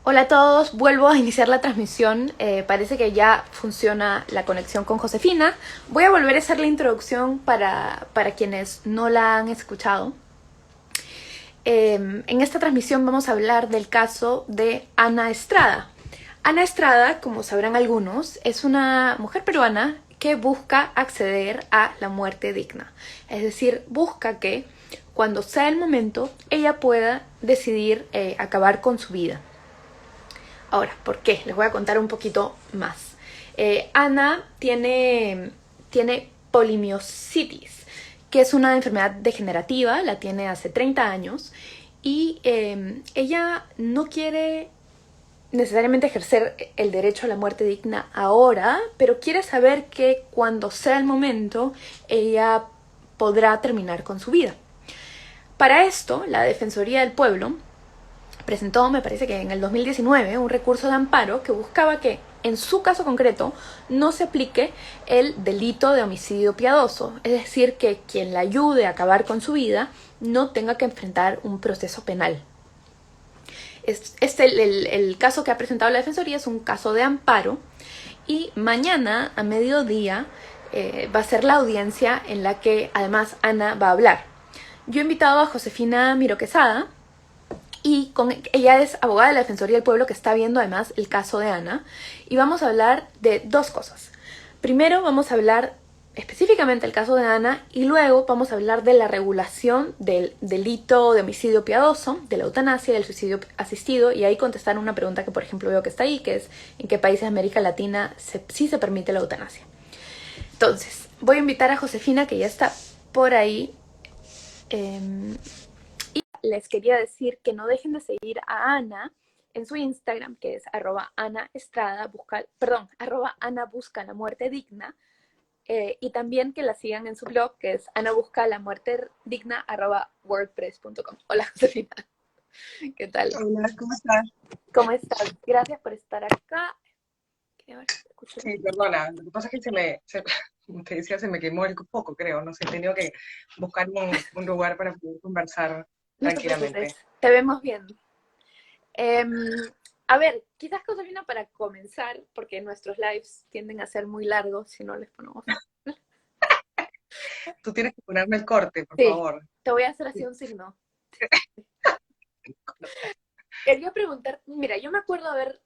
Hola a todos, vuelvo a iniciar la transmisión. Parece que ya funciona la conexión con Josefina. Voy a volver a hacer la introducción para quienes no la han escuchado. En esta transmisión vamos a hablar del caso de Ana Estrada. Ana Estrada, como sabrán algunos, es una mujer peruana que busca acceder a la muerte digna. Es decir, busca que cuando sea el momento, ella pueda decidir acabar con su vida. Ahora, ¿por qué? Les voy a contar un poquito más. Ana tiene polimiositis, que es una enfermedad degenerativa, la tiene hace 30 años, y ella no quiere necesariamente ejercer el derecho a la muerte digna ahora, pero quiere saber que cuando sea el momento, ella podrá terminar con su vida. Para esto, la Defensoría del Pueblo presentó, me parece que en el 2019, un recurso de amparo que buscaba que, en su caso concreto, no se aplique el delito de homicidio piadoso, es decir, que quien la ayude a acabar con su vida no tenga que enfrentar un proceso penal. El caso que ha presentado la Defensoría es un caso de amparo y mañana a mediodía va a ser la audiencia en la que además Ana va a hablar. Yo he invitado a Josefina Miro Quesada, y ella es abogada de la Defensoría del Pueblo que está viendo además el caso de Ana. Y vamos a hablar de dos cosas. Primero vamos a hablar específicamente del caso de Ana y luego vamos a hablar de la regulación del delito de homicidio piadoso, de la eutanasia y del suicidio asistido. Y ahí contestar una pregunta que por ejemplo veo que está ahí, que es ¿en qué países de América Latina sí se permite la eutanasia? Entonces, voy a invitar a Josefina que ya está por ahí. Les quería decir que no dejen de seguir a Ana en su Instagram, que es @AnaEstrada, @Ana busca la muerte digna, y también que la sigan en su blog, que es Ana busca la muerte digna @wordpress.com. Hola, Josefina, ¿qué tal? Hola, ¿cómo estás? ¿Cómo estás? Gracias por estar acá. A ver, escucho Sí, perdona, lo que pasa es que como te decía, se me quemó el foco, creo, no sé, he tenido que buscar un lugar para poder conversar no te preocupes, tranquilamente. te vemos bien. Em, a ver, quizás Josefina para comenzar, porque nuestros lives tienden a ser muy largos si no les ponemos. Tú tienes que ponerme el corte, por Sí, favor. te voy a hacer así un signo. Quería preguntar, mira, yo me acuerdo haber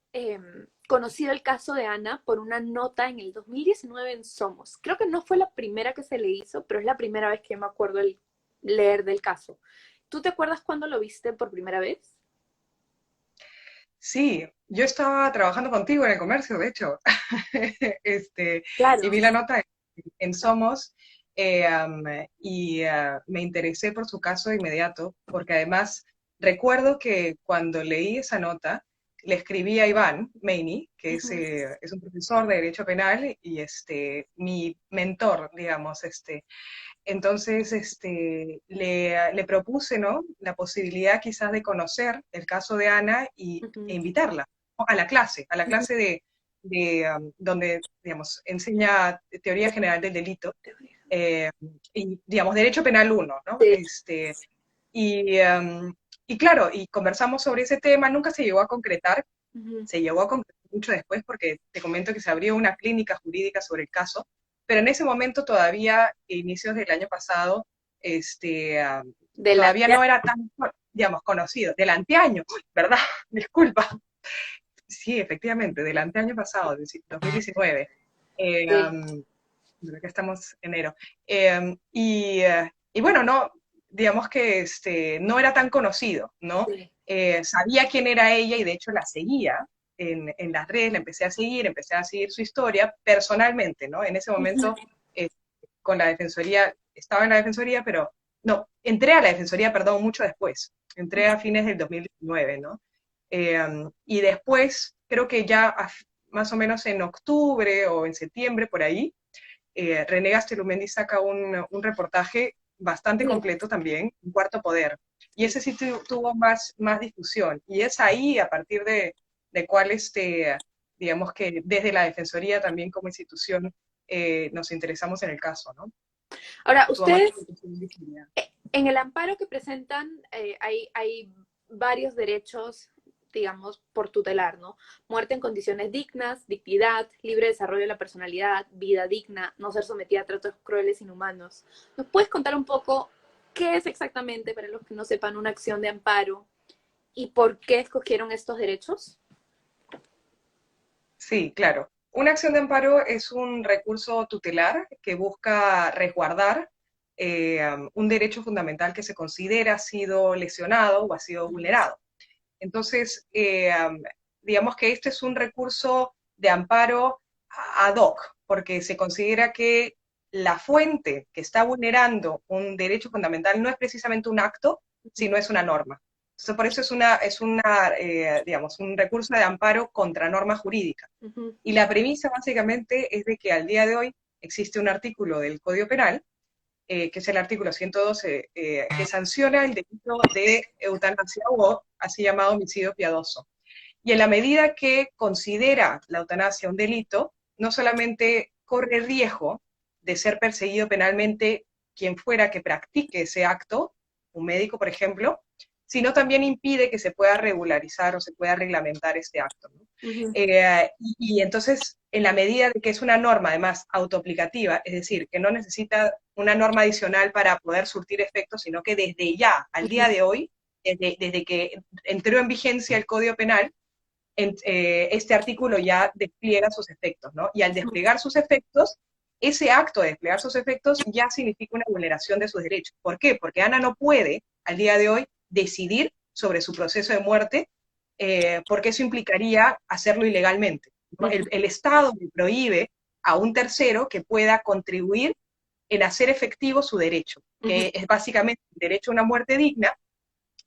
conocido el caso de Ana por una nota en el 2019 en Somos. Creo que no fue la primera que se le hizo, pero es la primera vez que me acuerdo el leer del caso. ¿Tú te acuerdas cuándo lo viste por primera vez? Sí, yo estaba trabajando contigo en el comercio, de hecho, y Claro. vi la nota en Somos, me interesé por su caso de inmediato, porque además recuerdo que cuando leí esa nota, le escribí a Iván Meini, que Ujú. es un profesor de Derecho Penal y mi mentor, digamos. Entonces, le propuse, ¿no? La posibilidad quizás de conocer el caso de Ana e Ujú. invitarla, ¿no? A la Ujú. clase donde, digamos, enseña teoría general del delito, eh, y, digamos, Derecho Penal uno, ¿no? Sí. Y, um, y claro, y conversamos sobre ese tema, nunca se llegó a concretar, Ujú. se llegó a concretar mucho después porque te comento que se abrió una clínica jurídica sobre el caso, pero en ese momento todavía, inicios del año pasado, todavía Delante. no era tan, digamos, conocido, del anteaño, uy, ¿verdad? Disculpa. Sí, efectivamente, del anteaño pasado, 2019. Sí. Creo que estamos en enero. Y bueno, no, digamos que no era tan conocido, ¿no? Sí. Sabía quién era ella y de hecho la seguía en las redes, la empecé a seguir su historia personalmente, ¿no? En ese momento, eh, con la Defensoría, estaba en la Defensoría, pero no, entré a la Defensoría, perdón, mucho después. Entré a fines del 2019, ¿no? Y después, creo que ya más o menos en octubre o en septiembre, por ahí, René Gastelumendi saca un reportaje bastante Sí. completo también, Un Cuarto Poder. Y ese sí tuvo más difusión. Y es ahí, a partir de cuál, digamos que desde la Defensoría también como institución, nos interesamos en el caso, ¿no? Ahora, Tuvo más ustedes visibilidad. en el amparo que presentan hay varios derechos. digamos, por tutelar, ¿no? Muerte en condiciones dignas, dignidad, libre desarrollo de la personalidad, vida digna, no ser sometida a tratos crueles, inhumanos. ¿Nos puedes contar un poco qué es exactamente, para los que no sepan, una acción de amparo y por qué escogieron estos derechos? Sí, claro. Una acción de amparo es un recurso tutelar que busca resguardar un derecho fundamental que se considera ha sido lesionado o ha sido vulnerado. Entonces, digamos que este es un recurso de amparo ad hoc, porque se considera que la fuente que está vulnerando un derecho fundamental no es precisamente un acto, sino es una norma. Entonces, por eso digamos, un recurso de amparo contra norma jurídica. Ujú. Y la premisa básicamente es de que al día de hoy existe un artículo del Código Penal, que es el artículo 112, que sanciona el delito de eutanasia o así llamado homicidio piadoso. Y en la medida que considera la eutanasia un delito, no solamente corre riesgo de ser perseguido penalmente quien fuera que practique ese acto, un médico, por ejemplo, sino también impide que se pueda regularizar o se pueda reglamentar este acto, ¿no? Ujú. Y entonces, en la medida de que es una norma, además, autoaplicativa, es decir, que no necesita una norma adicional para poder surtir efectos, sino que desde ya, al día Ujú. de hoy, desde que entró en vigencia el Código Penal, este artículo ya despliega sus efectos, ¿no? Y al desplegar sus efectos, ese acto de desplegar sus efectos ya significa una vulneración de sus derechos. ¿Por qué? Porque Ana no puede, al día de hoy, decidir sobre su proceso de muerte, porque eso implicaría hacerlo ilegalmente, ¿no? Ujú. El Estado le prohíbe a un tercero que pueda contribuir en hacer efectivo su derecho, Ujú. que es básicamente el derecho a una muerte digna,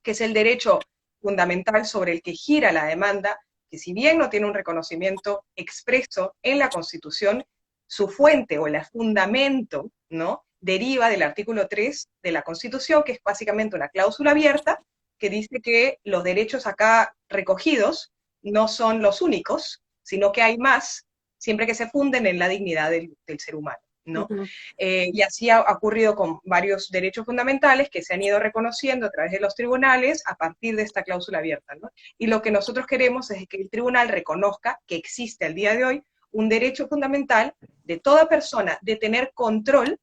que es el derecho fundamental sobre el que gira la demanda, que si bien no tiene un reconocimiento expreso en la Constitución, su fuente o el fundamento, ¿no?, deriva del artículo 3 de la Constitución, que es básicamente una cláusula abierta que dice que los derechos acá recogidos no son los únicos, sino que hay más, siempre que se funden en la dignidad del ser humano, ¿no? Ujú. Y así ha ocurrido con varios derechos fundamentales que se han ido reconociendo a través de los tribunales a partir de esta cláusula abierta, ¿no? Y lo que nosotros queremos es que el tribunal reconozca que existe al día de hoy un derecho fundamental de toda persona de tener control,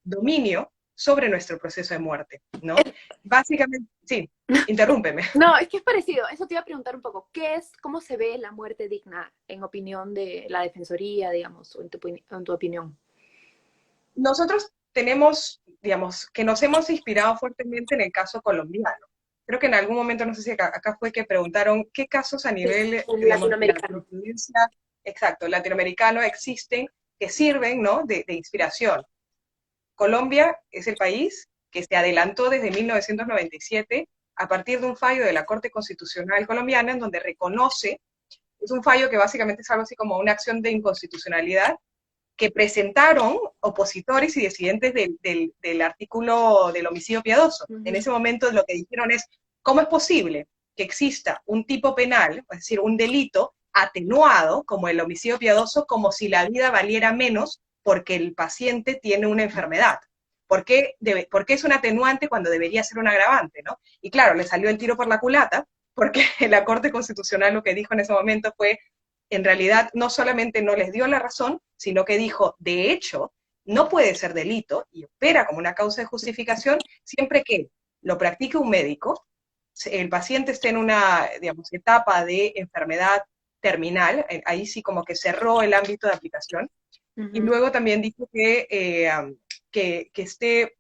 dominio sobre nuestro proceso de muerte, ¿no? Básicamente, sí, interrúmpeme. No, es que es parecido. Eso te iba a preguntar un poco. ¿Qué es, cómo se ve la muerte digna en opinión de la Defensoría, digamos, o en tu opinión? Nosotros tenemos, digamos, que nos hemos inspirado fuertemente en el caso colombiano. Creo que en algún momento, no sé si acá fue que preguntaron qué casos a Sí, nivel, un digamos, de la latinoamericano. jurisprudencia, exacto, latinoamericano existen que sirven, ¿no?, de inspiración. Colombia es el país que se adelantó desde 1997 a partir de un fallo de la Corte Constitucional colombiana en donde reconoce, es un fallo que básicamente es algo así como una acción de inconstitucionalidad que presentaron opositores y disidentes del artículo del homicidio piadoso. En Ujú. ese momento lo que dijeron es, ¿cómo es posible que exista un tipo penal, es decir, un delito atenuado como el homicidio piadoso, como si la vida valiera menos porque el paciente tiene una enfermedad? ¿Por qué es un atenuante cuando debería ser un agravante, ¿no? Y claro, le salió el tiro por la culata, porque la Corte Constitucional lo que dijo en ese momento fue, en realidad no solamente no les dio la razón, sino que dijo, de hecho, no puede ser delito y opera como una causa de justificación siempre que lo practique un médico, el paciente esté en una, digamos, etapa de enfermedad terminal, ahí sí como que cerró el ámbito de aplicación, y Ujú. luego también dijo que esté,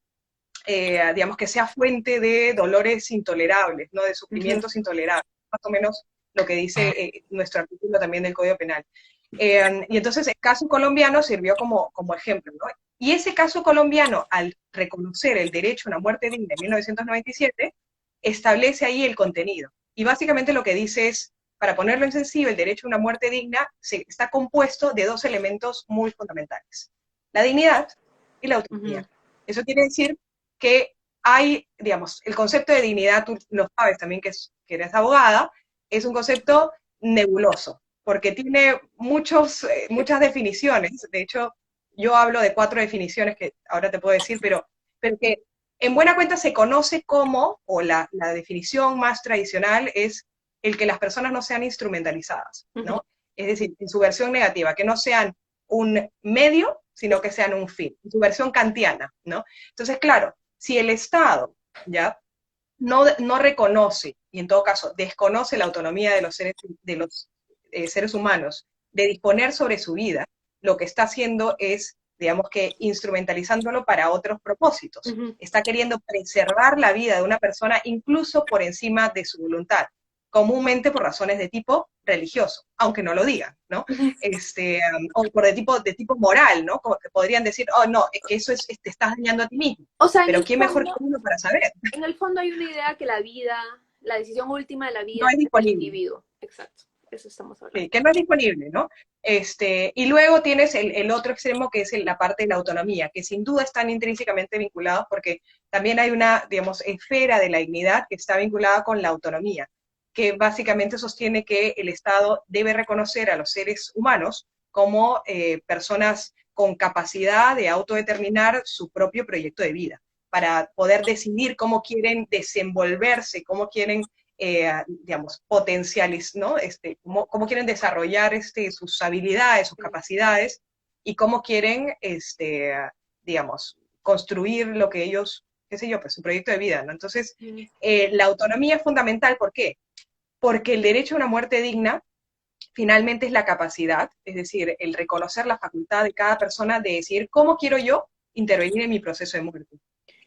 digamos, que sea fuente de dolores intolerables, ¿no?, de Ujú. sufrimientos intolerables, más o menos lo que dice nuestro artículo también del Código Penal. Y entonces el caso colombiano sirvió como ejemplo, ¿no? Y ese caso colombiano, al reconocer el derecho a una muerte digna en 1997, establece ahí el contenido. Y básicamente lo que dice es, para ponerlo en sencillo, el derecho a una muerte digna está compuesto de dos elementos muy fundamentales: la dignidad y la Ujú. autonomía. Eso quiere decir que hay, digamos, el concepto de dignidad, tú lo sabes también que eres abogada, es un concepto nebuloso, porque tiene muchas definiciones. De hecho, yo hablo de 4 definiciones que ahora te puedo decir, pero que en buena cuenta se conoce como, o la definición más tradicional es el que las personas no sean instrumentalizadas, ¿no? Es decir, en su versión negativa, que no sean un medio, sino que sean un fin, en su versión kantiana, ¿no? Entonces, claro, si el Estado, ¿ya?, no reconoce, y en todo caso desconoce la autonomía de los seres humanos de disponer sobre su vida, lo que está haciendo es, digamos que, instrumentalizándolo para otros propósitos. Está queriendo preservar la vida de una persona incluso por encima de su voluntad, comúnmente por razones de tipo religioso, aunque no lo digan, ¿no? O por de tipo moral, ¿no? Como que podrían decir, oh, no, es que eso te estás dañando a ti mismo. O sea, Pero ¿quién mejor que uno para saber? en el fondo hay una idea que la vida, la decisión última de la No vida es es del disponible. individuo. Exacto, eso estamos hablando. Sí, que no es disponible, ¿no? Y luego tienes el otro extremo, que es la parte de la autonomía, que sin duda están intrínsecamente vinculados, porque también hay una, digamos, esfera de la dignidad que está vinculada con la autonomía, que básicamente sostiene que el Estado debe reconocer a los seres humanos como personas con capacidad de autodeterminar su propio proyecto de vida, para poder decidir cómo quieren desenvolverse, cómo quieren digamos, potenciales, ¿no? Cómo quieren desarrollar sus habilidades, sus capacidades, y cómo quieren, digamos, construir lo que ellos, qué sé yo, pues su proyecto de vida, ¿no? Entonces, la autonomía es fundamental, ¿por qué? Porque el derecho a una muerte digna finalmente es la capacidad, es decir, el reconocer la facultad de cada persona de decir cómo quiero yo intervenir en mi proceso de muerte.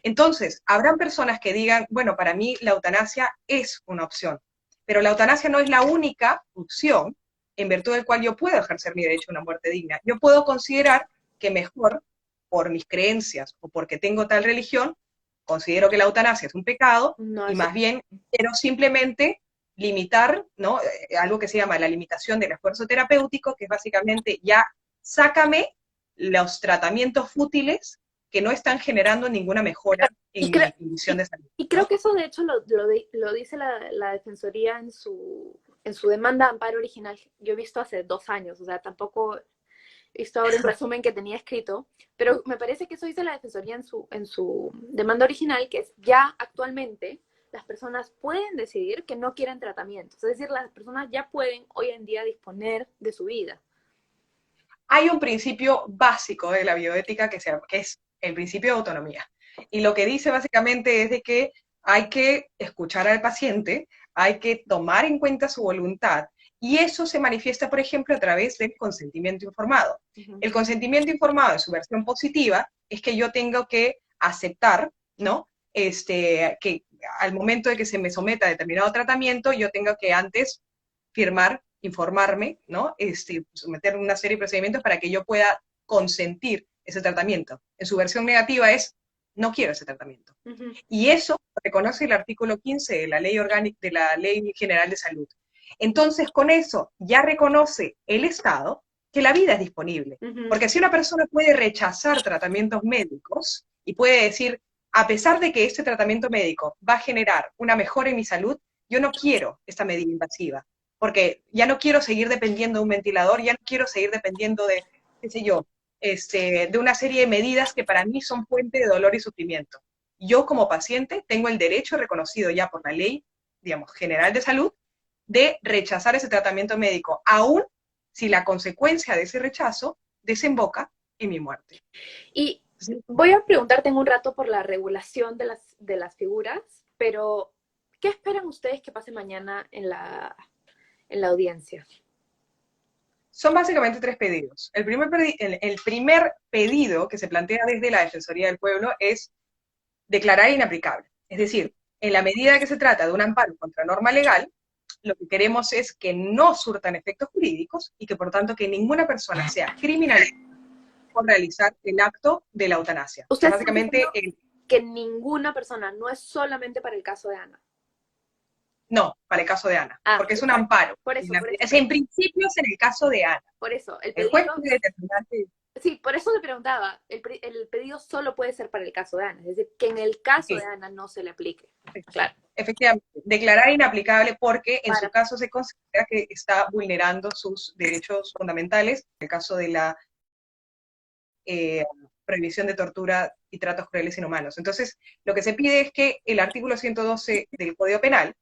Entonces, habrán personas que digan, bueno, para mí la eutanasia es una opción, pero la eutanasia no es la única opción en virtud del cual yo puedo ejercer mi derecho a una muerte digna. Yo puedo considerar que mejor, por mis creencias o porque tengo tal religión, considero que la eutanasia es un pecado, No, y más bien quiero simplemente limitar, ¿no? Algo que se llama la limitación del esfuerzo terapéutico, que es básicamente ya sácame los tratamientos fútiles que no están generando ninguna mejora en mi condición de salud. Y creo que eso de hecho lo dice la Defensoría en su demanda de amparo original. Yo he visto hace 2 años, o sea, tampoco he visto ahora un resumen que tenía escrito, pero me parece que eso dice la Defensoría en su demanda original, que es ya actualmente las personas pueden decidir que no quieren tratamientos. Es decir, las personas ya pueden hoy en día disponer de su vida. Hay un principio básico de la bioética que es el principio de autonomía. Y lo que dice básicamente es de que hay que escuchar al paciente, hay que tomar en cuenta su voluntad, y eso se manifiesta, por ejemplo, a través del consentimiento informado. El consentimiento informado, en su versión positiva, es que yo tengo que aceptar, ¿no? Que al momento de que se me someta a determinado tratamiento, yo tengo que antes firmar, informarme, ¿no? Someter una serie de procedimientos para que yo pueda consentir ese tratamiento. En su versión negativa es, no quiero ese tratamiento. Y eso reconoce el artículo 15 de la Ley Orgánica, de la Ley General de Salud. Entonces, con eso ya reconoce el Estado que la vida es disponible. Porque si una persona puede rechazar tratamientos médicos y puede decir, a pesar de que este tratamiento médico va a generar una mejora en mi salud, yo no quiero esta medida invasiva, porque ya no quiero seguir dependiendo de un ventilador, ya no quiero seguir dependiendo de, qué sé yo, de una serie de medidas que para mí son fuente de dolor y sufrimiento. Yo como paciente tengo el derecho reconocido ya por la ley, digamos, general de salud, de rechazar ese tratamiento médico, aun si la consecuencia de ese rechazo desemboca en mi muerte. Y voy a preguntarte en un rato por la regulación de las figuras, pero ¿qué esperan ustedes que pase mañana en la audiencia? Son básicamente 3 pedidos. El primer pedido que se plantea desde la Defensoría del Pueblo es declarar inaplicable. Es decir, en la medida que se trata de un amparo contra norma legal, lo que queremos es que no surtan efectos jurídicos y que por tanto que ninguna persona sea criminalizada por realizar el acto de la eutanasia. Usted básicamente que ninguna persona, no es solamente para el caso de Ana. No, para el caso de Ana, porque es un amparo. Por eso. En principio es en el caso de Ana. Por eso, el juez puede determinar que... Sí, por eso te preguntaba, el pedido solo puede ser para el caso de Ana, es decir, que en el caso de Ana no se le aplique. Claro. Efectivamente, declarar inaplicable porque en su caso se considera que está vulnerando sus derechos fundamentales, en el caso de la prohibición de tortura y tratos crueles e inhumanos. Entonces, lo que se pide es que el artículo 112 del Código Penal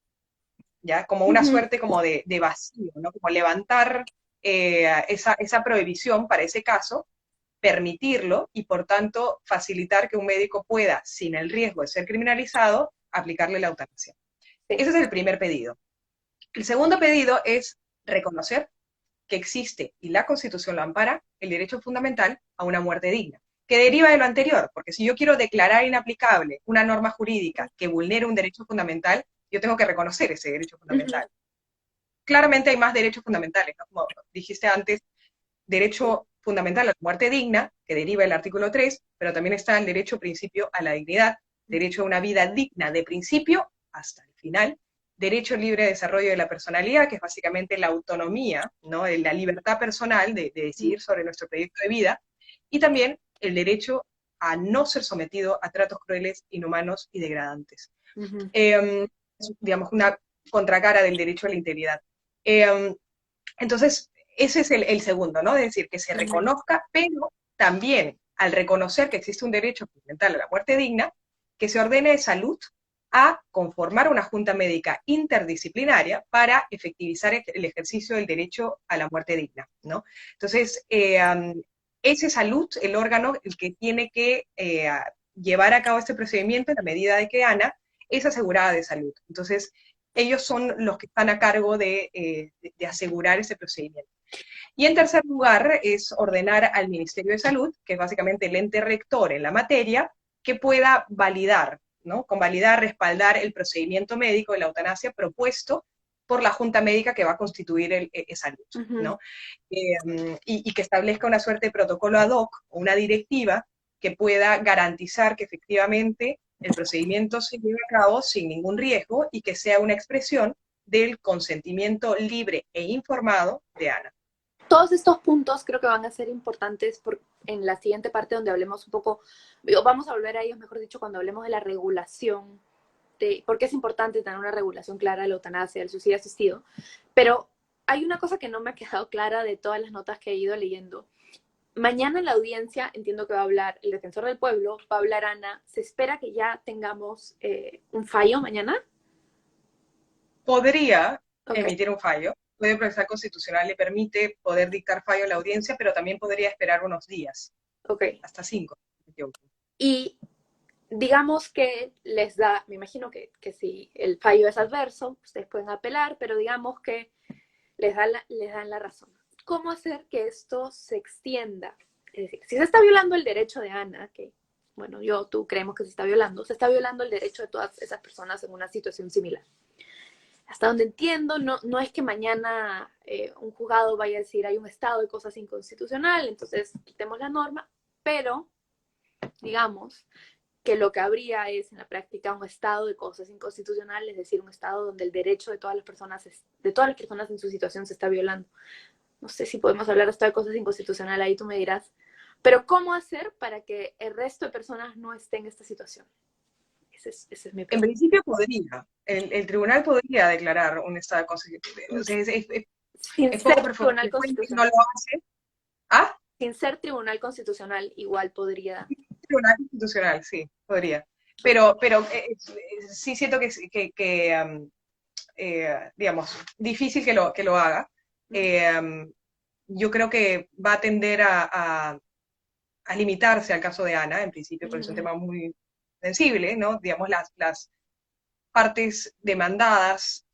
¿ya? Como una Ujú. suerte como de vacío, ¿no? Como levantar esa prohibición para ese caso, permitirlo y por tanto facilitar que un médico pueda, sin el riesgo de ser criminalizado, aplicarle la eutanasia. Sí. Ese es el primer pedido. El segundo pedido es reconocer que existe, y la Constitución lo ampara, el derecho fundamental a una muerte digna, que deriva de lo anterior, porque si yo quiero declarar inaplicable una norma jurídica que vulnere un derecho fundamental, yo tengo que reconocer ese derecho Ujú. fundamental. Claramente hay más derechos fundamentales, ¿no? Como dijiste antes, derecho fundamental a la muerte digna, que deriva del artículo 3, pero también está el derecho principio a la dignidad, derecho a una vida digna de principio hasta el final, derecho libre de desarrollo de la personalidad, que es básicamente la autonomía, ¿no? La libertad personal de decidir sobre nuestro proyecto de vida, y también el derecho a no ser sometido a tratos crueles, inhumanos y degradantes. Ujú. Eh, digamos, una contracara del derecho a la integridad. Eh, entonces, ese es el segundo, ¿no? Es decir, que se Ujú. reconozca, pero también al reconocer que existe un derecho fundamental a la muerte digna, que se ordene de salud a conformar una junta médica interdisciplinaria para efectivizar el ejercicio del derecho a la muerte digna, ¿no? Entonces, ese salud, el órgano, el que tiene que llevar a cabo este procedimiento en la medida de que Ana es asegurada de salud. Entonces, ellos son los que están a cargo de asegurar ese procedimiento. Y en tercer lugar es ordenar al Ministerio de Salud, que es básicamente el ente rector en la materia, que pueda validar, ¿no? Convalidar, respaldar el procedimiento médico de la eutanasia propuesto por la Junta Médica que va a constituir esa luz, Ujú. ¿no? Y que establezca una suerte de protocolo ad hoc o una directiva que pueda garantizar que efectivamente el procedimiento se lleve a cabo sin ningún riesgo y que sea una expresión del consentimiento libre e informado de Ana. Todos estos puntos creo que van a ser importantes en la siguiente parte donde hablemos un poco, vamos a volver a ellos, mejor dicho, cuando hablemos de la regulación, de por qué es importante tener una regulación clara de la eutanasia, del suicidio asistido. Pero hay una cosa que no me ha quedado clara de todas las notas que he ido leyendo. Mañana en la audiencia, entiendo que va a hablar el defensor del pueblo, va a hablar Ana. ¿Se espera que ya tengamos un fallo mañana? Podría Ok, emitir un fallo, puede procesar constitucional le permite poder dictar fallo en la audiencia, pero también podría esperar unos días, ok. hasta 5. Y digamos que les da, me imagino que si el fallo es adverso, ustedes pueden apelar, pero digamos que les dan la razón. ¿Cómo hacer que esto se extienda? Es decir, si se está violando el derecho de Ana, que, bueno, tú creemos que se está violando el derecho de todas esas personas en una situación similar. Hasta donde entiendo, no es que mañana un juzgado vaya a decir hay un estado de cosas inconstitucional, entonces quitemos la norma, pero digamos que lo que habría es en la práctica un estado de cosas inconstitucionales, es decir, un estado donde el derecho de todas las personas en su situación se está violando. No sé si podemos hablar hasta de cosas inconstitucionales, ahí tú me dirás. Pero ¿cómo hacer para que el resto de personas no estén en esta situación? Esa es mi En pregunta. principio podría, el tribunal podría declarar un estado constitucional, o sea, Sin es poco ser tribunal frecuente que no lo constitucional. hace. ¿Ah? Sin ser tribunal constitucional, igual podría. Tribunal constitucional, sí, podría. Pero sí siento digamos, difícil que lo haga. Eh, yo creo que va a tender a limitarse al caso de Ana, en principio, porque es un tema muy sensible, ¿no? Digamos, las partes demandadas,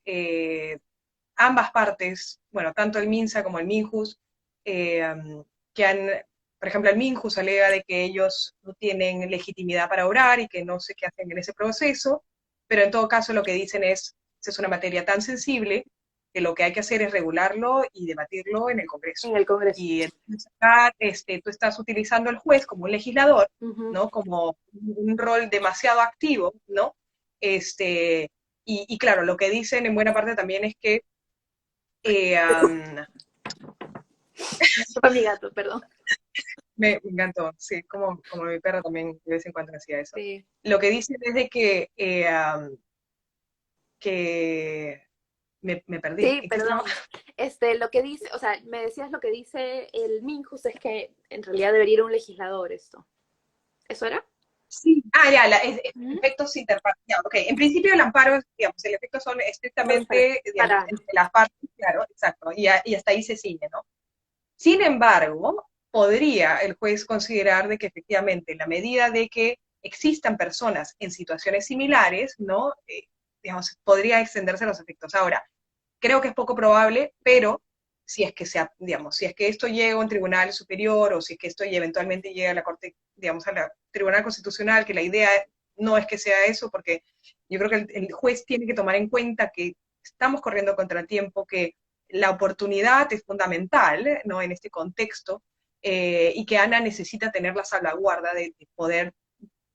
ambas partes, bueno, tanto el MINSA como el MINJUS, eh, que han, por ejemplo, el MINJUS alega de que ellos no tienen legitimidad para obrar y que no sé qué hacen en ese proceso, pero en todo caso lo que dicen es una materia tan sensible que lo que hay que hacer es regularlo y debatirlo en el Congreso. En el Congreso. Y entonces acá tú estás utilizando al juez como un legislador, Ujú. ¿no? Como un rol demasiado activo, ¿no? Y claro, lo que dicen en buena parte también es que Fue mi gato, perdón. me encantó, sí, como mi perro también de vez en cuando hacía eso. Sí, Lo que dicen es de que me perdí. sí, ¿En qué estaba? perdón. Lo que dice, o sea, me decías lo que dice el Minjus es que en realidad debería ir un legislador esto. ¿Eso era? Sí, ya, Ujú. efectos interparciales. Ok, en principio el amparo, digamos, el efecto son Solo estrictamente, digamos, para Ana. entre las partes, claro, exacto, y hasta ahí se ciñe, ¿no? Sin embargo, podría el juez considerar de que efectivamente, en la medida de que existan personas en situaciones similares, ¿no? Digamos, podría extenderse los efectos. Ahora, creo que es poco probable, pero si es que digamos, si es que esto llega a un tribunal superior o si es que esto eventualmente llega a la Corte, digamos, a la Tribunal Constitucional, que la idea no es que sea eso, porque yo creo que el juez tiene que tomar en cuenta que estamos corriendo contra el tiempo, que la oportunidad es fundamental, ¿no? En este contexto, y que Ana necesita tener la salvaguarda de poder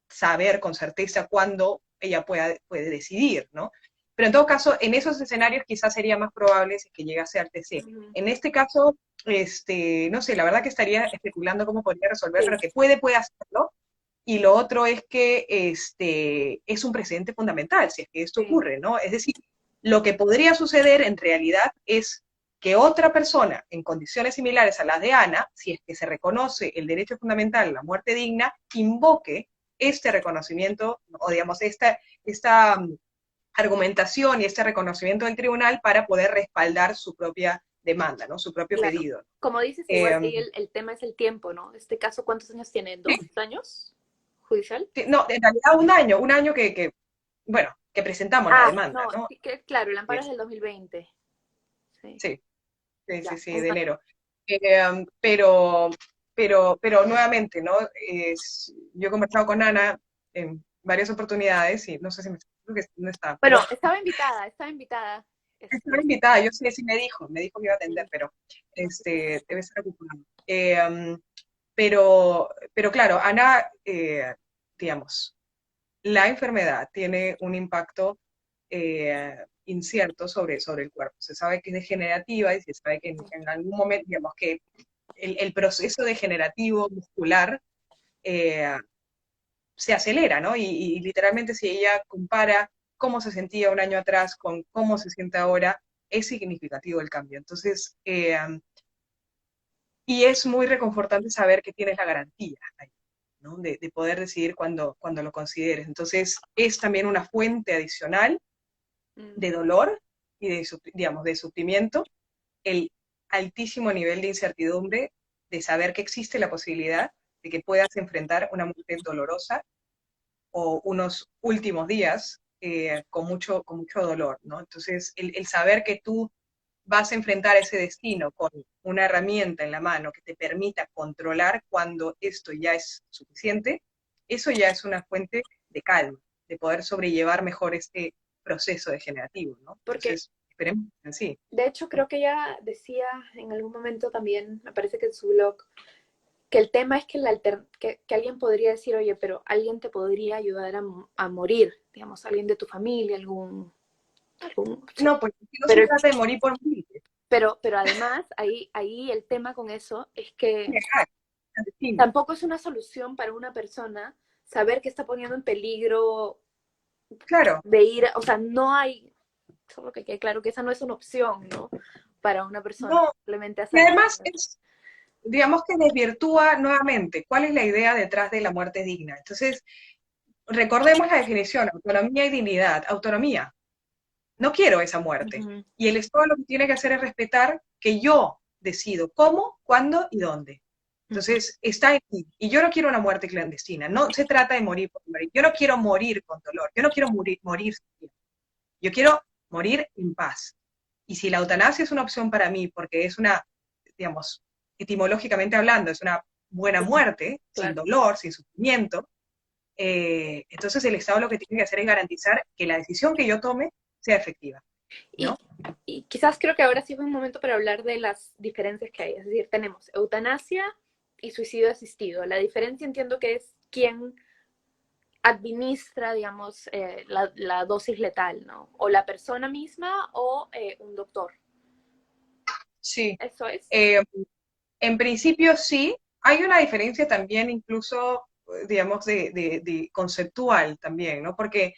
saber con certeza cuándo ella puede decidir, ¿no? Pero en todo caso, en esos escenarios quizás sería más probable si que llegase al TC. Ujú. En este caso, no sé, la verdad que estaría especulando cómo podría resolver, pero Sí. que puede hacerlo. Y lo otro es que es un precedente fundamental si es que esto Sí. ocurre, ¿no? Es decir, lo que podría suceder en realidad es que otra persona en condiciones similares a las de Ana, si es que se reconoce el derecho fundamental a la muerte digna, invoque este reconocimiento, o digamos, esta argumentación y este reconocimiento del tribunal para poder respaldar su propia demanda, ¿no? Su propio Claro. pedido. Como dices, igual Eh, ahí el tema es el tiempo, ¿no? Este caso, ¿cuántos años tiene? ¿Dos sí, años judicial? sí, no, en realidad un año bueno, que presentamos la Ah, demanda, no, ¿no? sí que, claro, el amparo es Es- del 2020. Sí, sí, ya, sí, un de año. enero. Eh, pero, pero nuevamente, ¿no? Yo he conversado con Ana en varias oportunidades y no sé si creo que no está, Bueno, pero estaba invitada, estaba invitada. estaba Este, invitada, yo sé, sí me dijo que iba a atender, sí. pero debe estar ocupada. Pero claro, Ana, digamos, la enfermedad tiene un impacto incierto sobre el cuerpo. Se sabe que es degenerativa y se sabe que en algún momento, digamos, que el proceso degenerativo muscular eh, se acelera, ¿no? Y literalmente si ella compara cómo se sentía un año atrás con cómo se siente ahora, es significativo el cambio. Entonces, y es muy reconfortante saber que tienes la garantía ahí, ¿no? De poder decidir cuando lo consideres. Entonces, es también una fuente adicional Mm. de dolor y digamos, de sufrimiento, el altísimo nivel de incertidumbre de saber que existe la posibilidad de que puedas enfrentar una muerte dolorosa o unos últimos días con mucho dolor, ¿no? Entonces, el saber que tú vas a enfrentar ese destino con una herramienta en la mano que te permita controlar cuando esto ya es suficiente, eso ya es una fuente de calma, de poder sobrellevar mejor este proceso degenerativo, ¿no? Porque, Entonces, esperemos que sí. de hecho, creo que ella decía en algún momento también, me parece que en su blog, que el tema es que, que alguien podría decir, oye, pero alguien te podría ayudar a morir, digamos, alguien de tu familia, sí. No, pues no se Pero, trata de morir por morir, es pero además, ahí el tema con eso es que legal, es destino. tampoco es una solución para una persona saber que está poniendo en peligro Claro, de ir, o sea, no hay, solo que quede claro que esa no es una opción, ¿no? Para una persona, no, simplemente y hacer. además es, digamos que desvirtúa nuevamente cuál es la idea detrás de la muerte digna. Entonces, recordemos la definición, autonomía y dignidad. Autonomía, no quiero esa muerte. Uh-huh. Y el Estado lo que tiene que hacer es respetar que yo decido cómo, cuándo y dónde. Uh-huh. Entonces, está en ti. Y yo no quiero una muerte clandestina. No se trata de morir por morir. Yo no quiero morir con dolor. Yo no quiero morir. Yo quiero morir en paz. Y si la eutanasia es una opción para mí, porque es una, digamos, etimológicamente hablando, es una buena muerte, sin Claro. dolor, sin sufrimiento, entonces el Estado lo que tiene que hacer es garantizar que la decisión que yo tome sea efectiva, Y, ¿no? y quizás creo que ahora sí es un momento para hablar de las diferencias que hay. Es decir, tenemos eutanasia y suicidio asistido. La diferencia entiendo que es quién administra, digamos, la dosis letal, ¿no? O la persona misma o un doctor. Sí. Eso es. Eh, en principio sí, hay una diferencia también incluso, digamos, de conceptual también, ¿no? Porque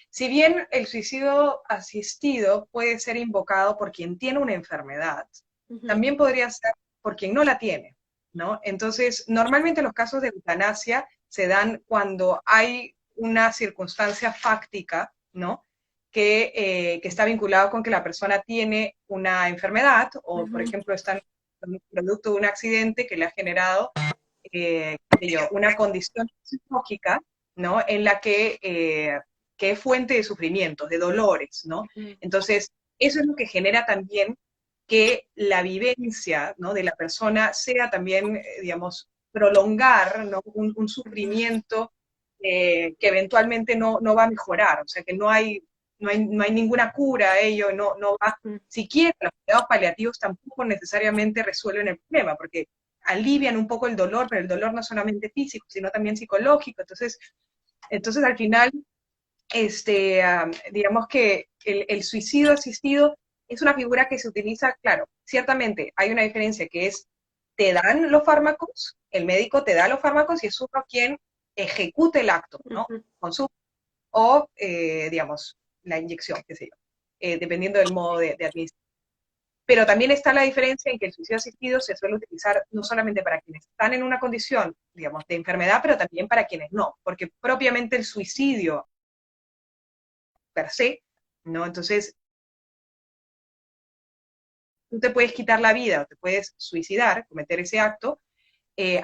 si bien el suicidio asistido puede ser invocado por quien tiene una enfermedad, Uh-huh. también podría ser por quien no la tiene, ¿no? Entonces, normalmente los casos de eutanasia se dan cuando hay una circunstancia fáctica, ¿no? Que está vinculado con que la persona tiene una enfermedad o, por ejemplo, está producto de un accidente que le ha generado una condición psicológica, ¿no? En la que es fuente de sufrimientos, de dolores, ¿no? Entonces, eso es lo que genera también que la vivencia, ¿no? De la persona sea también, digamos, prolongar, ¿no? Un sufrimiento que eventualmente no va a mejorar, o sea, que no hay ninguna cura a ello, no va, siquiera los cuidados paliativos tampoco necesariamente resuelven el problema, porque alivian un poco el dolor, pero el dolor no solamente físico, sino también psicológico. Entonces al final, digamos que el suicidio asistido es una figura que se utiliza, claro, ciertamente hay una diferencia que es, te dan los fármacos, el médico te da los fármacos y es uno quien ejecute el acto, ¿no? Con su, o, digamos, la inyección, qué sé yo, dependiendo del modo de administración. Pero también está la diferencia en que el suicidio asistido se suele utilizar no solamente para quienes están en una condición, digamos, de enfermedad, pero también para quienes no, porque propiamente el suicidio per se, ¿no? Entonces, tú te puedes quitar la vida o te puedes suicidar, cometer ese acto,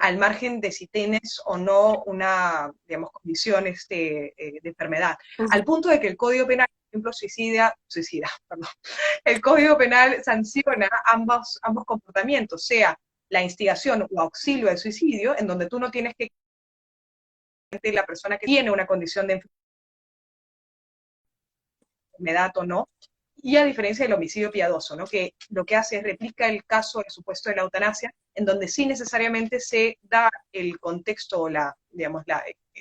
al margen de si tienes o no una, digamos, condición de enfermedad. Al punto de que el Código Penal, por ejemplo, perdón, el Código Penal sanciona ambos comportamientos, sea la instigación o auxilio al suicidio, en donde tú no tienes que la persona que tiene una condición de enfermedad o no, y a diferencia del homicidio piadoso, ¿no? Que lo que hace es replica el caso, el supuesto de la eutanasia, en donde sí necesariamente se da el contexto o digamos,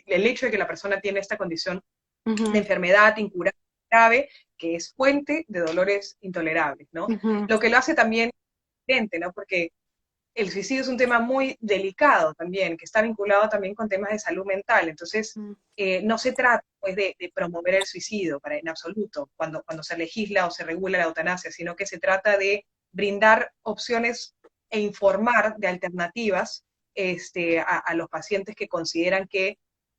el hecho de que la persona tiene esta condición de enfermedad incurable, grave, que es fuente de dolores intolerables, ¿no? Lo que lo hace también diferente, ¿no? Porque el suicidio es un tema muy delicado también, que está vinculado también con temas de salud mental. Entonces, no se trata pues, de promover el suicidio en absoluto cuando se legisla o se regula la eutanasia, sino que se trata de brindar opciones e informar de alternativas a los pacientes que consideran que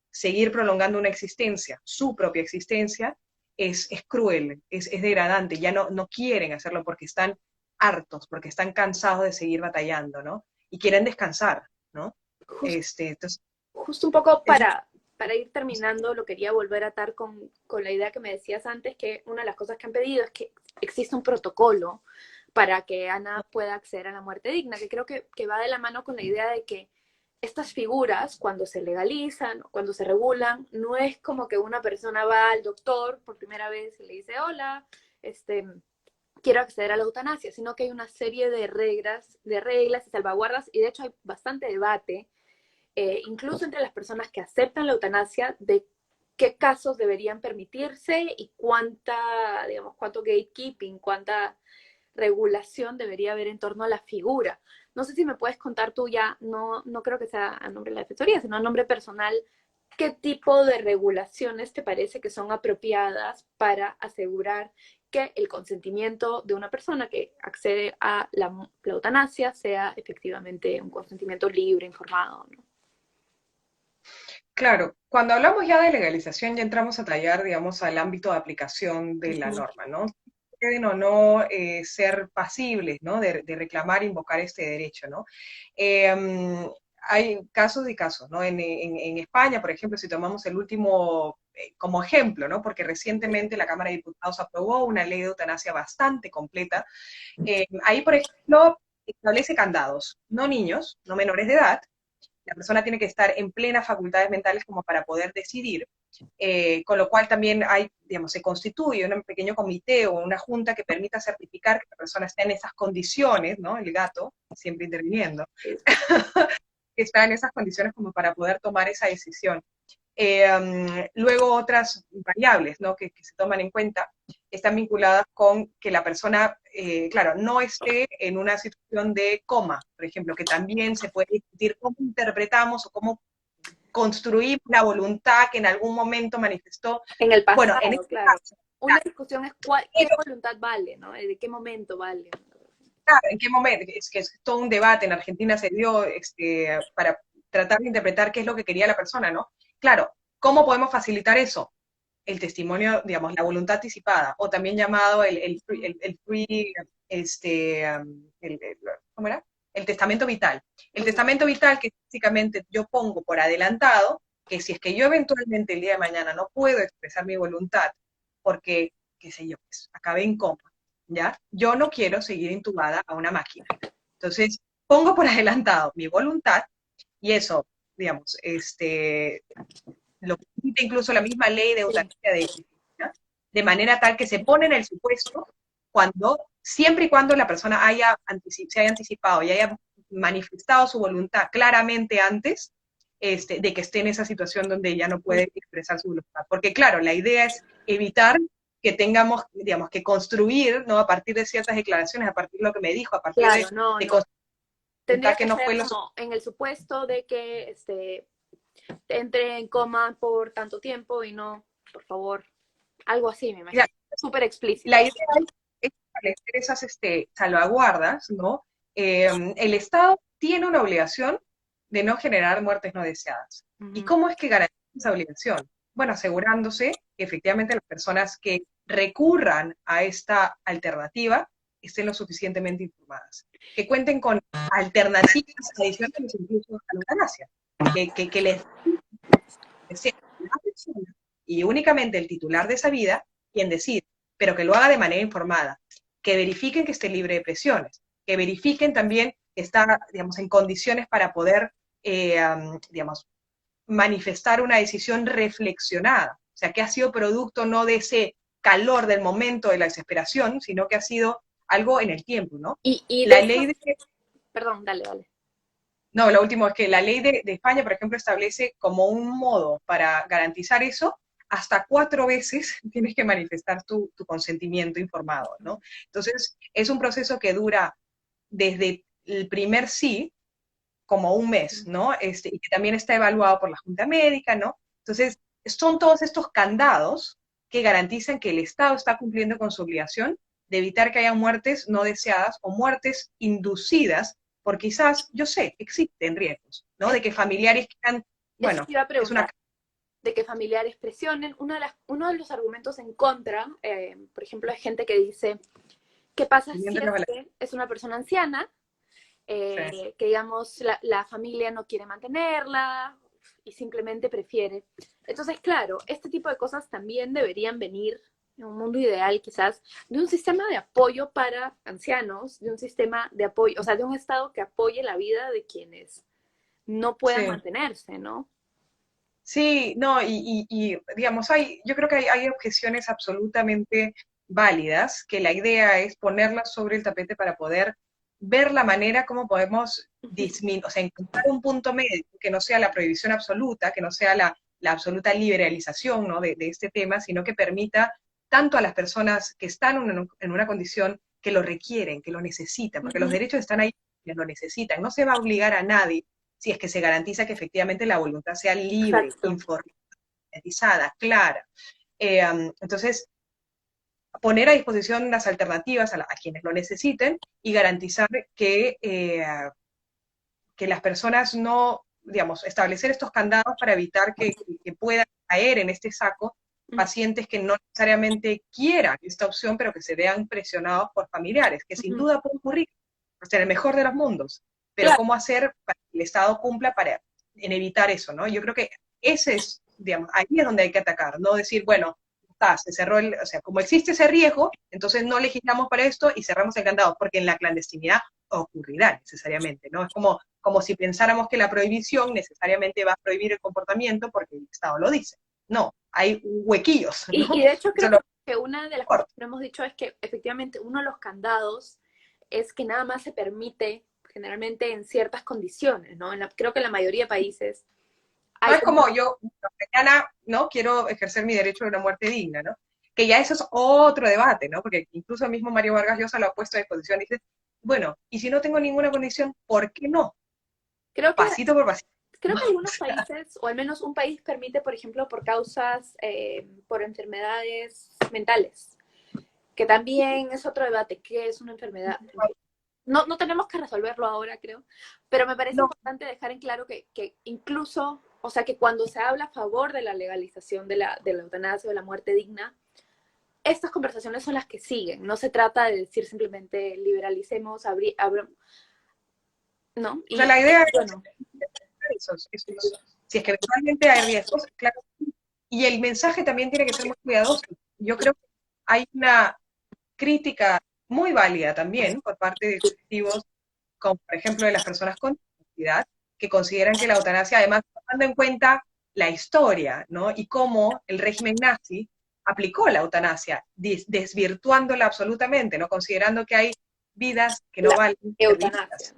seguir prolongando una existencia, su propia existencia, es cruel, es degradante, ya no quieren hacerlo porque están hartos, porque están cansados de seguir batallando, ¿no? Y quieren descansar, ¿no? Entonces, Justo un poco para ir terminando, lo quería volver a atar con la idea que me decías antes, que una de las cosas que han pedido es que exista un protocolo para que Ana pueda acceder a la muerte digna, que creo que va de la mano con la idea de que estas figuras, cuando se legalizan, cuando se regulan, no es como que una persona va al doctor por primera vez y le dice, hola, quiero acceder a la eutanasia, sino que hay una serie de reglas y salvaguardas, y de hecho hay bastante debate, incluso entre las personas que aceptan la eutanasia, de qué casos deberían permitirse y digamos, cuánto gatekeeping, cuánta regulación debería haber en torno a la figura. No sé si me puedes contar tú ya, no creo que sea a nombre de la Defensoría, sino a nombre personal, ¿qué tipo de regulaciones te parece que son apropiadas para asegurar que el consentimiento de una persona que accede a la eutanasia sea efectivamente un consentimiento libre, informado, ¿no? claro, cuando hablamos ya de legalización, ya entramos a tallar, digamos, al ámbito de aplicación de la norma, ¿no? Pueden o no ser pasibles, ¿no? De reclamar, invocar este derecho, ¿no? Hay casos y casos, ¿no? En España, por ejemplo, si tomamos el último como ejemplo, ¿no? Porque recientemente la Cámara de Diputados aprobó una ley de eutanasia bastante completa. Ahí, por ejemplo, establece candados, no niños, no menores de edad, la persona tiene que estar en plenas facultades mentales como para poder decidir, con lo cual también hay, digamos, se constituye un pequeño comité o una junta que permita certificar que la persona está en esas condiciones, ¿no? El gato, siempre interviniendo, que está en esas condiciones como para poder tomar esa decisión. Luego otras variables, ¿no? que se toman en cuenta están vinculadas con que la persona, claro, no esté en una situación de coma, por ejemplo, que también se puede discutir cómo interpretamos o cómo construimos la voluntad que en algún momento manifestó. En el Bueno, pasado, en este claro. caso, Una discusión es qué voluntad vale, ¿no? ¿De qué momento vale? claro, ¿en qué momento? Es que es todo un debate. En Argentina se dio para tratar de interpretar qué es lo que quería la persona, ¿no? Claro, ¿cómo podemos facilitar eso? El testimonio, digamos, la voluntad anticipada, o también llamado el free, ¿cómo era? El testamento vital. El testamento vital, que básicamente yo pongo por adelantado, que si es que yo eventualmente el día de mañana no puedo expresar mi voluntad, porque, qué sé yo, pues, acabé en coma, ¿ya? Yo no quiero seguir intubada a una máquina. Entonces, pongo por adelantado mi voluntad, y eso, digamos, lo permite incluso la misma ley de Sí. eutanasia de China, de manera tal que se pone en el supuesto siempre y cuando la persona se haya anticipado y haya manifestado su voluntad claramente antes de que esté en esa situación donde ya no puede expresar su voluntad. Porque claro, la idea es evitar que tengamos, digamos, que construir, ¿no? A partir de ciertas declaraciones, a partir de lo que me dijo, a partir Claro, no, de no. construir Tendría que que no ser fue lo como en el supuesto de que entre en coma por tanto tiempo y no, por favor, algo así, me suficiente. imagino. Súper La explícito. idea es establecer esas salvaguardas, ¿no? El Estado tiene una obligación de no generar muertes no deseadas. ¿Y Ujú. cómo es que garantiza esa obligación? Bueno, asegurándose que efectivamente las personas que recurran a esta alternativa estén lo suficientemente informadas, que cuenten con alternativas adicionales incluso a la eutanasia, que les sea la persona y únicamente el titular de esa vida quien decide, pero que lo haga de manera informada, que verifiquen que esté libre de presiones, que verifiquen también que está, digamos, en condiciones para poder, digamos, manifestar una decisión reflexionada, o sea, que ha sido producto no de ese calor del momento de la desesperación, sino que ha sido algo en el tiempo, ¿no? Y de La estos, ley de, perdón, dale, dale. no, lo último es que la ley de España, por ejemplo, establece como un modo para garantizar eso, hasta 4 veces tienes que manifestar tu consentimiento informado, ¿no? Entonces, es un proceso que dura desde el primer sí, como un mes, ¿no? Y que también está evaluado por la Junta Médica, ¿no? Entonces, son todos estos candados que garantizan que el Estado está cumpliendo con su obligación de evitar que haya muertes no deseadas o muertes inducidas, porque quizás, yo sé, existen riesgos, ¿no? De que familiares quieran, Eso bueno, te iba a es una... preguntar, de que familiares presionen. Uno de los argumentos en contra, por ejemplo, hay gente que dice, ¿qué pasa si es que es una persona anciana, Sí, que digamos la familia no quiere mantenerla y simplemente prefiere? Entonces, claro, este tipo de cosas también deberían venir en un mundo ideal quizás de un sistema de apoyo para ancianos, de un sistema de apoyo, o sea, de un Estado que apoye la vida de quienes no puedan sí. mantenerse, ¿no? Sí, no, digamos, yo creo que hay objeciones absolutamente válidas, que la idea es ponerlas sobre el tapete para poder ver la manera como podemos disminuir, o sea, encontrar un punto medio, que no sea la prohibición absoluta, que no sea la absoluta liberalización, ¿no? de este tema, sino que permita tanto a las personas que están en una condición que lo requieren, que lo necesitan, porque los Ujú. derechos están ahí, que lo necesitan. No se va a obligar a nadie si es que se garantiza que efectivamente la voluntad sea libre, Exacto. informatizada, clara. Entonces, poner a disposición las alternativas a quienes lo necesiten y garantizar que las personas no, digamos, establecer estos candados para evitar que puedan caer en este saco pacientes que no necesariamente quieran esta opción, pero que se vean presionados por familiares, que sin Ujú. duda puede ocurrir, o sea, en el mejor de los mundos. Pero Claro, ¿cómo hacer para que el Estado cumpla en evitar eso, ¿no? Yo creo que ese es, digamos, ahí es donde hay que atacar, no decir, bueno, se cerró o sea, como existe ese riesgo, entonces no legislamos para esto y cerramos el candado, porque en la clandestinidad ocurrirá necesariamente, ¿no? Es como si pensáramos que la prohibición necesariamente va a prohibir el comportamiento porque el Estado lo dice. No, hay huequillos, y ¿no? de hecho Eso creo lo que una de las cosas corta. que no hemos dicho es que efectivamente uno de los candados es que nada más se permite generalmente en ciertas condiciones, ¿no? Creo que en la mayoría de países No hay es como... como yo, mañana, ¿no? Quiero ejercer mi derecho a una muerte digna, ¿no? Que ya eso es otro debate, ¿no? Porque incluso el mismo Mario Vargas Llosa lo ha puesto a disposición y dice, bueno, y si no tengo ninguna condición, ¿por qué no? Creo que, Pasito por pasito. creo ¿No? que algunos países, o al menos un país permite, por ejemplo, por causas, por enfermedades mentales, que también es otro debate, ¿qué es una enfermedad? no tenemos que resolverlo ahora, creo, pero me parece No, importante dejar en claro que incluso, o sea, que cuando se habla a favor de la legalización de la eutanasia o de la muerte digna, estas conversaciones son las que siguen. No se trata de decir simplemente liberalicemos, ¿no? o sea, Y la idea es bueno, si es que eventualmente hay riesgos, claro. Y el mensaje también tiene que ser muy cuidadoso. Yo creo que hay una crítica muy válida también por parte de colectivos, como por ejemplo de las personas con discapacidad, que consideran que la eutanasia, además, tomando en cuenta la historia, ¿no? Y cómo el régimen nazi aplicó la eutanasia, desvirtuándola absolutamente, ¿no? Considerando que hay vidas que no la valen ser eutanasia. vividas.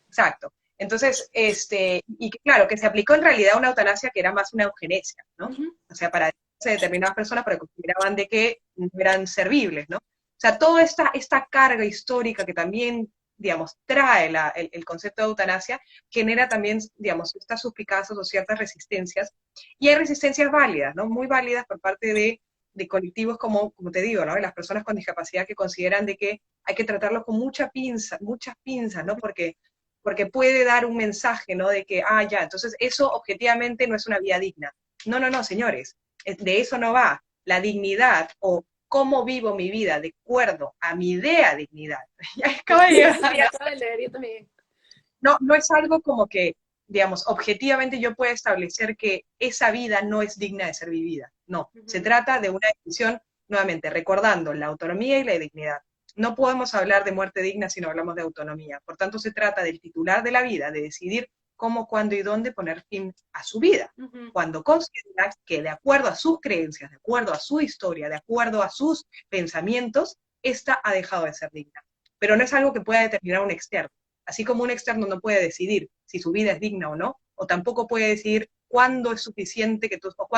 Exacto. Entonces, y que, claro, que se aplicó en realidad una eutanasia que era más una eugenesia, ¿no? Uh -huh. O sea, para determinadas personas, porque consideraban de que no eran servibles, ¿no? O sea, toda esta carga histórica que también, digamos, trae el concepto de eutanasia, genera también, digamos, estas suspicacias o ciertas resistencias. Y hay resistencias válidas, ¿no? Muy válidas por parte de colectivos como te digo, ¿no? De las personas con discapacidad que consideran de que hay que tratarlos con muchas pinzas, ¿no? Porque puede dar un mensaje, ¿no? De que, ya, entonces eso objetivamente no es una vida digna. No, no, no, señores, de eso no va. La dignidad o cómo vivo mi vida de acuerdo a mi idea de dignidad. Ya acaba de Sí, llegar. sí, acabo de leer, yo también. No, no es algo como que, digamos, objetivamente yo pueda establecer que esa vida no es digna de ser vivida. No, Uh se -huh. trata de una decisión, nuevamente, recordando la autonomía y la dignidad. No podemos hablar de muerte digna si no hablamos de autonomía. Por tanto, se trata del titular de la vida, de decidir cómo, cuándo y dónde poner fin a su vida. Uh -huh. Cuando considera que de acuerdo a sus creencias, de acuerdo a su historia, de acuerdo a sus pensamientos, esta ha dejado de ser digna. Pero no es algo que pueda determinar un externo. Así como un externo no puede decidir si su vida es digna o no, o tampoco puede decidir cuándo es suficiente que tú, o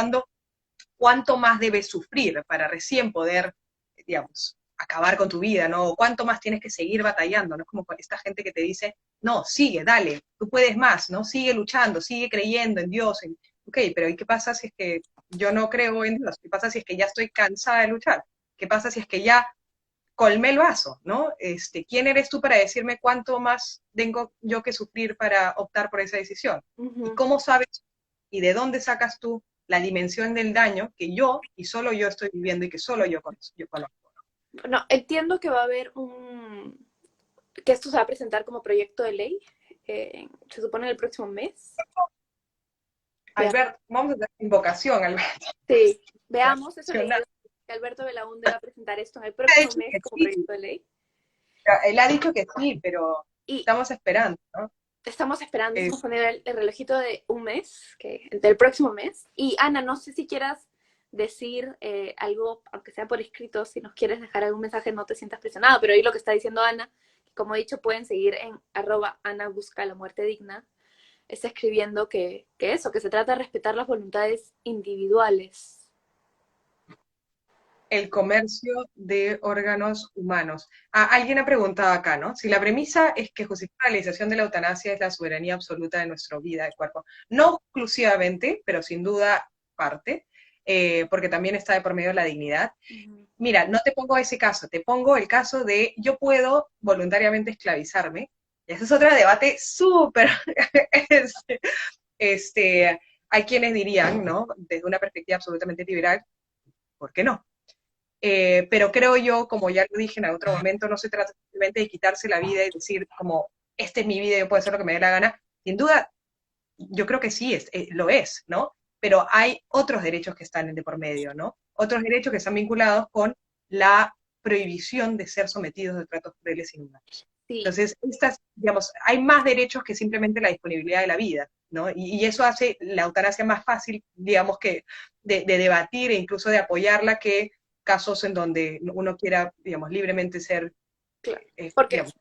cuánto más debes sufrir para recién poder, digamos, acabar con tu vida, ¿no? O cuánto más tienes que seguir batallando, ¿no? Es como esta gente que te dice, no, sigue, dale, tú puedes más, ¿no? Sigue luchando, sigue creyendo en Dios. Ok, pero ¿y qué pasa si es que yo no creo en Dios? ¿Qué pasa si es que ya estoy cansada de luchar? ¿Qué pasa si es que ya colmé el vaso, ¿no? ¿Quién eres tú para decirme cuánto más tengo yo que sufrir para optar por esa decisión? Uh ¿Y -huh. cómo sabes y de dónde sacas tú la dimensión del daño que yo y solo yo estoy viviendo y que solo yo conozco? Bueno, entiendo que va a haber que esto se va a presentar como proyecto de ley, se supone el próximo mes. Albert, vamos a hacer invocación, Albert. Sí, veamos, eso le digo, que Alberto Belaúnde va a presentar esto en el Ha próximo dicho mes que como sí, proyecto de ley. él ha dicho que sí, pero Y estamos esperando, ¿no? estamos esperando, estamos poniendo el relojito de un mes, del próximo mes. Y Ana, no sé si quieras decir algo, aunque sea por escrito, si nos quieres dejar algún mensaje, no te sientas presionado, pero ahí lo que está diciendo Ana, como he dicho, pueden seguir en @Ana busca la muerte digna, está escribiendo que eso, que se trata de respetar las voluntades individuales. El comercio de órganos humanos. Alguien ha preguntado acá, ¿no? Si la premisa es que justificar la realización de la eutanasia es la soberanía absoluta de nuestra vida, de cuerpo. No exclusivamente, pero sin duda parte, porque también está de por medio la dignidad. Mira, no te pongo ese caso, te pongo el caso de yo puedo voluntariamente esclavizarme. Y ese es otro debate súper, este, hay quienes dirían, ¿no? Desde una perspectiva absolutamente liberal, ¿por qué no? Pero creo yo, como ya lo dije en otro momento, no se trata simplemente de quitarse la vida y decir como, esta es mi vida y yo puedo hacer lo que me dé la gana. Sin duda, yo creo que sí, lo es, ¿no? Pero hay otros derechos que están de por medio, ¿no? Otros derechos que están vinculados con la prohibición de ser sometidos a tratos crueles y inhumanos. Sí, Entonces, digamos, hay más derechos que simplemente la disponibilidad de la vida, ¿no? Y eso hace la eutanasia más fácil, digamos, que de debatir e incluso de apoyarla que casos en donde uno quiera, digamos, libremente ser, claro. Porque digamos,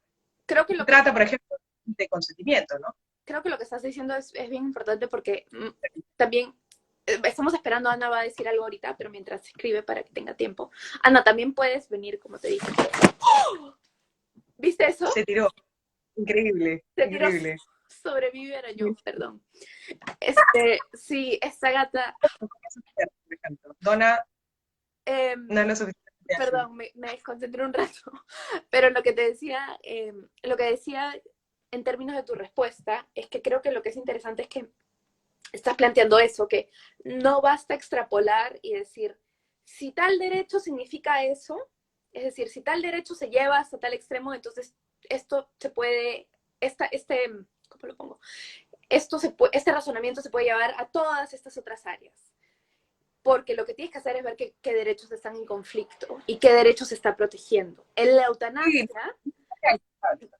creo que se lo que trata, por ejemplo, de consentimiento, ¿no? creo que lo que estás diciendo es bien importante porque también estamos esperando, Ana va a decir algo ahorita, pero mientras escribe para que tenga tiempo. Ana, también puedes venir, como te dije. ¡Oh! ¿Viste eso? Se tiró, increíble, Se tiró increíble. sobrevive era yo, perdón. Sí, esta gata. Por ejemplo, Donna Eh, no es lo suficiente. perdón, me desconcentré un rato. Pero lo que decía en términos de tu respuesta, es que creo que lo que es interesante es que estás planteando eso, que no basta extrapolar y decir, si tal derecho significa eso, es decir, si tal derecho se lleva hasta tal extremo, entonces esto se puede, ¿cómo lo pongo? Este razonamiento se puede llevar a todas estas otras áreas. Porque lo que tienes que hacer es ver qué derechos están en conflicto y qué derechos se está protegiendo. En la Sí, eutanasia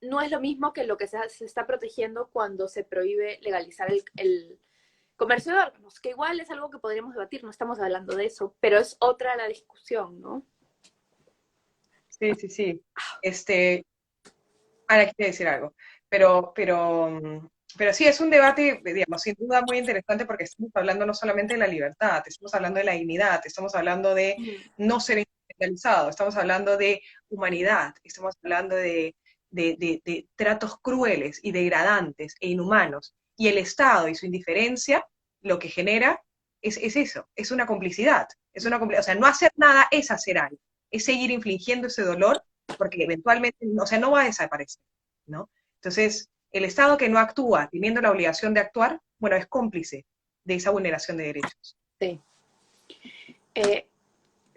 no es lo mismo que lo que se está protegiendo cuando se prohíbe legalizar el comercio de órganos, que igual es algo que podríamos debatir, no estamos hablando de eso, pero es otra la discusión, ¿no? sí, sí, sí. Este, Ana quiere decir algo, pero, pero, pero sí, es un debate, digamos, sin duda muy interesante porque estamos hablando no solamente de la libertad, estamos hablando de la dignidad, estamos hablando de no ser instrumentalizado, estamos hablando de humanidad, estamos hablando de tratos crueles y degradantes e inhumanos. Y el Estado y su indiferencia lo que genera es eso, es una complicidad. O sea, no hacer nada es hacer algo, es seguir infligiendo ese dolor porque eventualmente, o sea, no va a desaparecer, ¿no? Entonces, el Estado que no actúa teniendo la obligación de actuar, bueno, es cómplice de esa vulneración de derechos. Sí. Eh,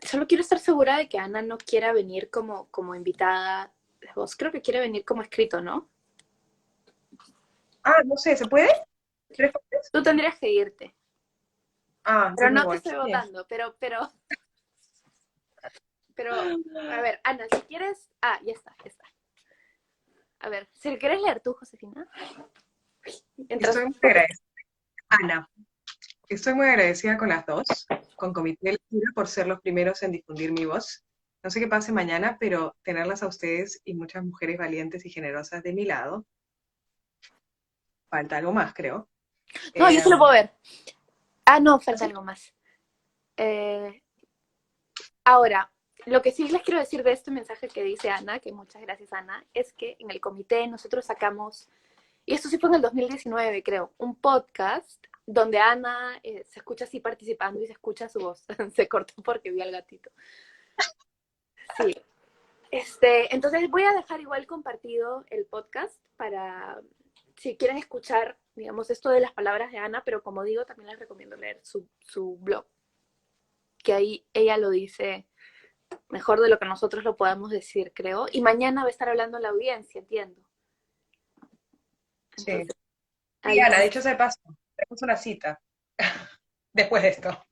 Solo quiero estar segura de que Ana no quiera venir como invitada de voz. Creo que quiere venir como escrito, ¿no? Ah, no sé, ¿se puede? ¿Tres partes? Tú tendrías que irte. Ah, Pero yo me no te voy. estoy Bien. votando, pero, a ver, Ana, si quieres. Ah, ya está, ya está. A ver, si quieres leer tú, Josefina. Mientras. Estoy muy agradecida, Ana, estoy muy agradecida con las dos, con Comité de Lectura por ser los primeros en difundir mi voz. No sé qué pase mañana, pero tenerlas a ustedes y muchas mujeres valientes y generosas de mi lado. Falta algo más, creo. No, yo Eh, se lo puedo ver. Ah, no, falta ¿Así? algo más. Eh, Ahora, lo que sí les quiero decir de este mensaje que dice Ana, que muchas gracias Ana, es que en el comité nosotros sacamos, y esto sí fue en el 2019 creo, un podcast donde Ana se escucha así participando y se escucha su voz. Se cortó porque vi al gatito. Sí. Entonces voy a dejar igual compartido el podcast para si quieren escuchar, digamos, esto de las palabras de Ana, pero como digo, también les recomiendo leer su blog, que ahí ella lo dice mejor de lo que nosotros lo podamos decir, creo. Y mañana va a estar hablando la audiencia, entiendo. Sí. Entonces, Sí, ahí. Ana, dicho sea de paso, tenemos una cita después de esto.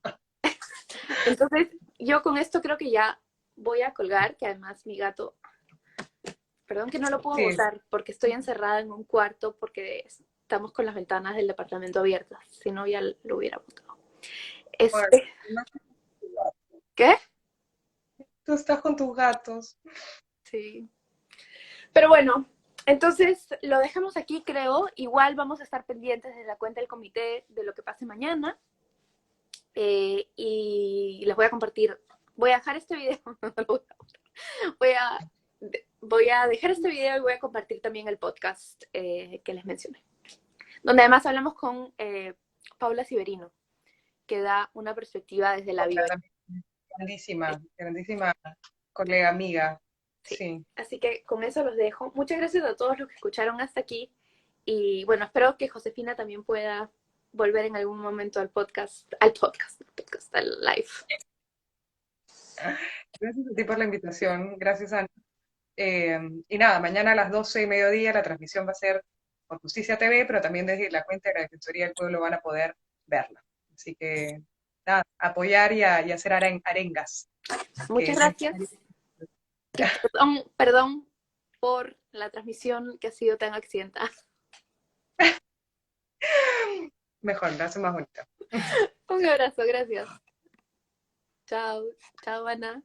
Entonces, yo con esto creo que ya voy a colgar, que además mi gato, perdón que no lo puedo Sí, botar, porque estoy encerrada en un cuarto, porque estamos con las ventanas del departamento abiertas, si no ya lo hubiera botado. bueno, Este, no, ¿Qué? tú estás con tus gatos. Sí. Pero bueno, entonces lo dejamos aquí, creo. Igual vamos a estar pendientes de la cuenta del comité de lo que pase mañana. Y les voy a compartir. Voy a dejar este video. voy, a, voy a dejar este video y voy a compartir también el podcast que les mencioné. Donde además hablamos con Paula Siberino, que da una perspectiva desde la Otra vivencia. también, grandísima, grandísima colega, amiga. Sí. Sí. Así que con eso los dejo. Muchas gracias a todos los que escucharon hasta aquí. Y bueno, espero que Josefina también pueda volver en algún momento al live. Gracias a ti por la invitación. Gracias, Ana. Y nada, mañana a las 12 y mediodía la transmisión va a ser por Justicia TV, pero también desde la cuenta de la Defensoría del Pueblo van a poder verla. Así que nada, apoyar y hacer arengas, que Muchas es necesario. gracias. Y perdón por la transmisión que ha sido tan accidentada. Mejor, lo hace más bonito. Un abrazo, gracias. Chao, chao Ana.